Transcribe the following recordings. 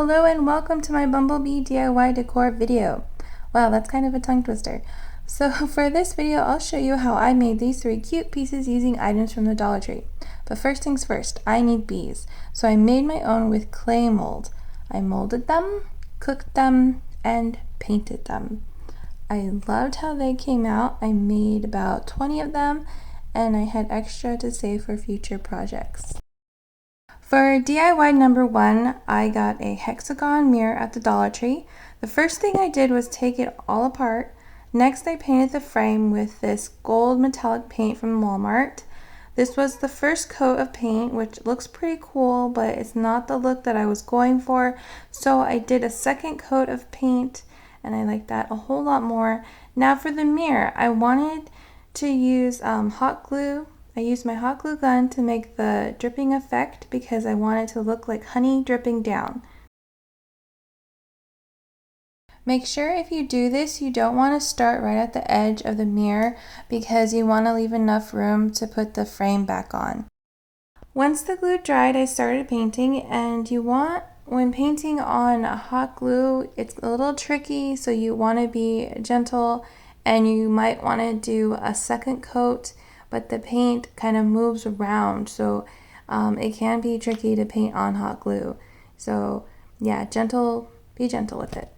Hello and welcome to my Bumblebee DIY decor video. Wow, that's kind of a tongue twister. So for this video, I'll show you how I made these three cute pieces using items from the Dollar Tree. But first things first, I need bees. So I made my own with clay mold. I molded them, cooked them, and painted them. I loved how they came out. I made about 20 of them, and I had extra to save for future projects. For DIY number 1, I got a hexagon mirror at the Dollar Tree. The first thing I did was take it all apart. Next, I painted the frame with this gold metallic paint from Walmart. This was the first coat of paint, which looks pretty cool, but it's not the look that I was going for. So I did a second coat of paint, and I like that a whole lot more. Now for the mirror, I wanted to use hot glue. I used my hot glue gun to make the dripping effect because I want it to look like honey dripping down. Make sure if you do this, you don't want to start right at the edge of the mirror because you want to leave enough room to put the frame back on. Once the glue dried, I started painting, and when painting on hot glue, it's a little tricky, so you want to be gentle and you might want to do a second coat, but the paint kind of moves around, so it can be tricky to paint on hot glue. So yeah, be gentle with it.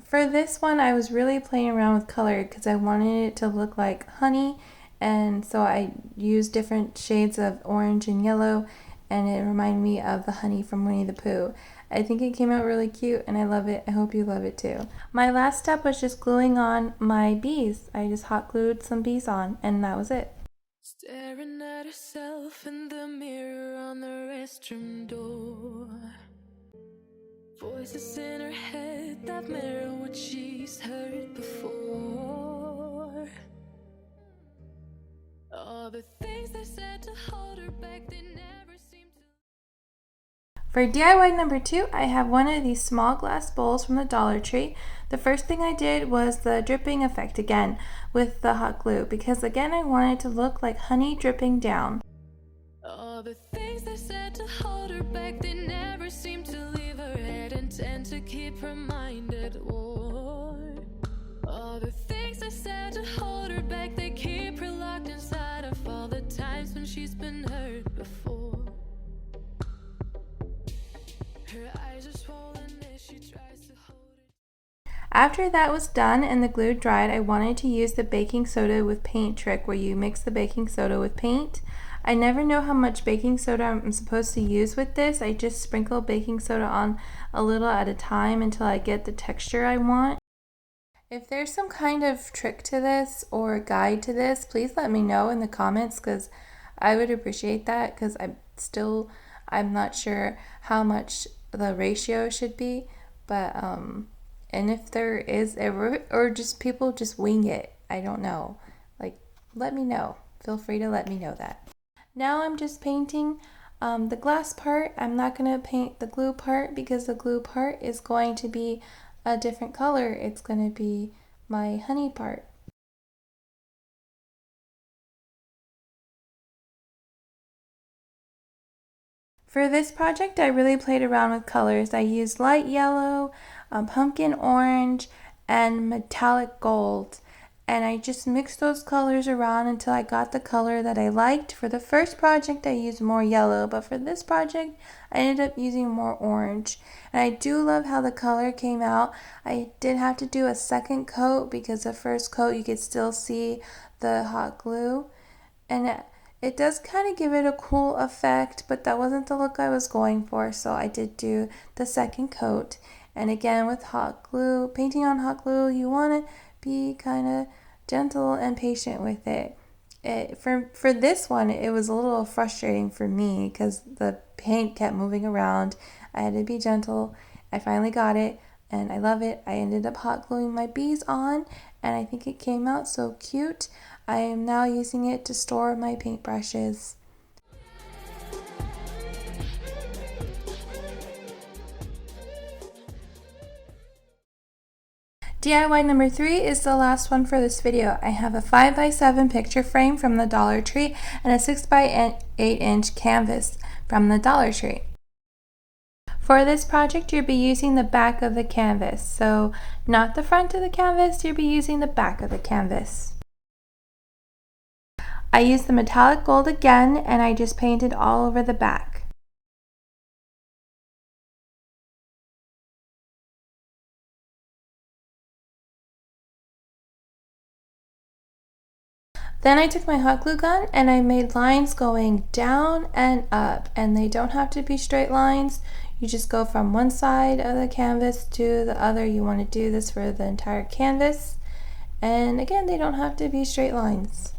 For this one, I was really playing around with color because I wanted it to look like honey, and so I used different shades of orange and yellow, and it reminded me of the honey from Winnie the Pooh. I think it came out really cute and I love it. I hope you love it too. My last step was just gluing on my bees. I just hot glued some bees on, and that was it. Staring at herself in the mirror on the restroom door. Voices in her head that mirror what she's heard before. All the things they said to hold her back, they never seem to. For DIY number 2, I have one of these small glass bowls from the Dollar Tree. The first thing I did was the dripping effect again with the hot glue because again I wanted it to look like honey dripping down. All the things they said to hold her back, they never seem to leave her head and tend to keep her mind at war. All the things they said to hold her back, they keep her locked inside of all the times when she's been hurt before. Her eyes are swollen as she tries to hold it. After that was done and the glue dried, I wanted to use the baking soda with paint trick where you mix the baking soda with paint. I never know how much baking soda I'm supposed to use with this. I just sprinkle baking soda on a little at a time until I get the texture I want. If there's some kind of trick to this or guide to this, please let me know in the comments because I would appreciate that because I'm not sure how much the ratio should be, but and if there is or just people just wing it, I don't know, like let me know. Feel free to let me know that. Now I'm just painting the glass part. I'm not going to paint the glue part because the glue part is going to be a different color. It's going to be my honey part. For this project, I really played around with colors. I used light yellow, pumpkin orange, and metallic gold. And I just mixed those colors around until I got the color that I liked. For the first project, I used more yellow, but for this project, I ended up using more orange. And I do love how the color came out. I did have to do a second coat because the first coat you could still see the hot glue. And it does kind of give it a cool effect, but that wasn't the look I was going for, so I did do the second coat. And again, with hot glue, painting on hot glue, you want to be kind of gentle and patient with it. For this one, it was a little frustrating for me because the paint kept moving around. I had to be gentle. I finally got it, and I love it. I ended up hot gluing my bees on, and I think it came out so cute. I am now using it to store my paintbrushes. DIY number 3 is the last one for this video. I have a 5x7 picture frame from the Dollar Tree and a 6x8 inch canvas from the Dollar Tree. For this project, you'll be using the back of the canvas. So not the front of the canvas, you'll be using the back of the canvas. I used the metallic gold again, and I just painted all over the back. Then I took my hot glue gun and I made lines going down and up, and they don't have to be straight lines. You just go from one side of the canvas to the other. You want to do this for the entire canvas. And again, they don't have to be straight lines.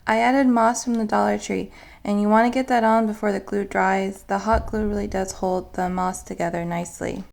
I added moss from the Dollar Tree, and you want to get that on before the glue dries. The hot glue really does hold the moss together nicely.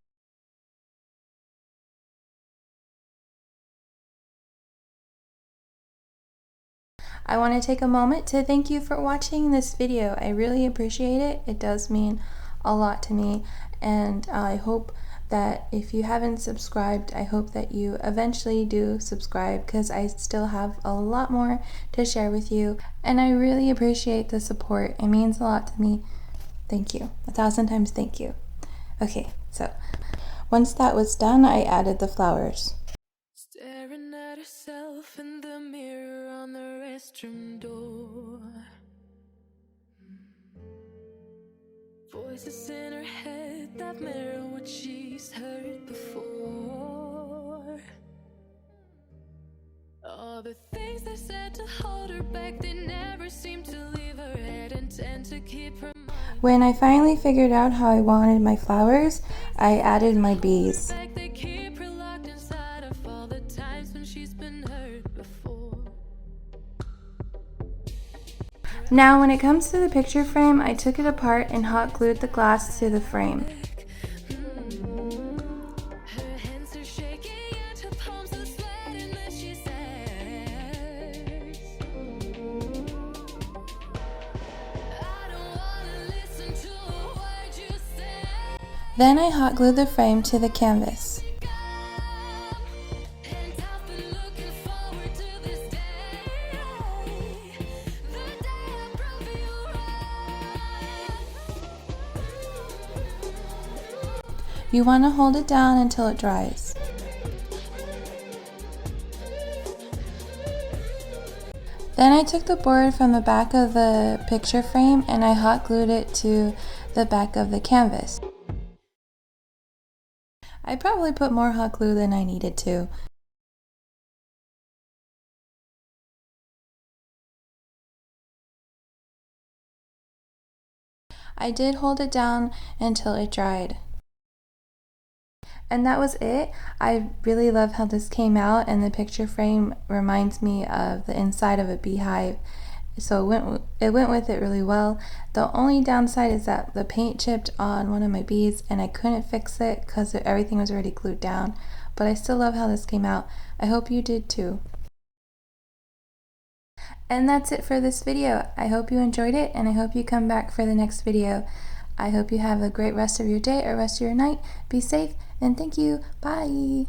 I want to take a moment to thank you for watching this video. I really appreciate it. It does mean a lot to me, and I hope that if you haven't subscribed, I hope that you eventually do subscribe, because I still have a lot more to share with you, and I really appreciate the support. It means a lot to me. Thank you. 1,000 times thank you. Okay, so once that was done, I added the flowers. Staring at herself in the mirror on the restroom door. Voices in her head that mirror what she's heard before. All the things they said to hold her back, they never seem to leave her head and tend to keep her mind. When I finally figured out how I wanted my flowers, I added my bees. They keep her locked inside of all the times when she's been hurt before. Now when it comes to the picture frame, I took it apart and hot glued the glass to the frame. Her hands are shaking and her palms are sweating as she says, I don't wanna listen to a word you say. Then I hot glued the frame to the canvas. And I've been looking forward to this day, the day I prove you right. You want to hold it down until it dries. Then I took the board from the back of the picture frame and I hot glued it to the back of the canvas. I probably put more hot glue than I needed to. I did hold it down until it dried. And that was it. I really love how this came out, and the picture frame reminds me of the inside of a beehive. So it went with it really well. The only downside is that the paint chipped on one of my bees and I couldn't fix it because everything was already glued down. But I still love how this came out. I hope you did too. And that's it for this video. I hope you enjoyed it, and I hope you come back for the next video. I hope you have a great rest of your day or rest of your night. Be safe, and thank you. Bye.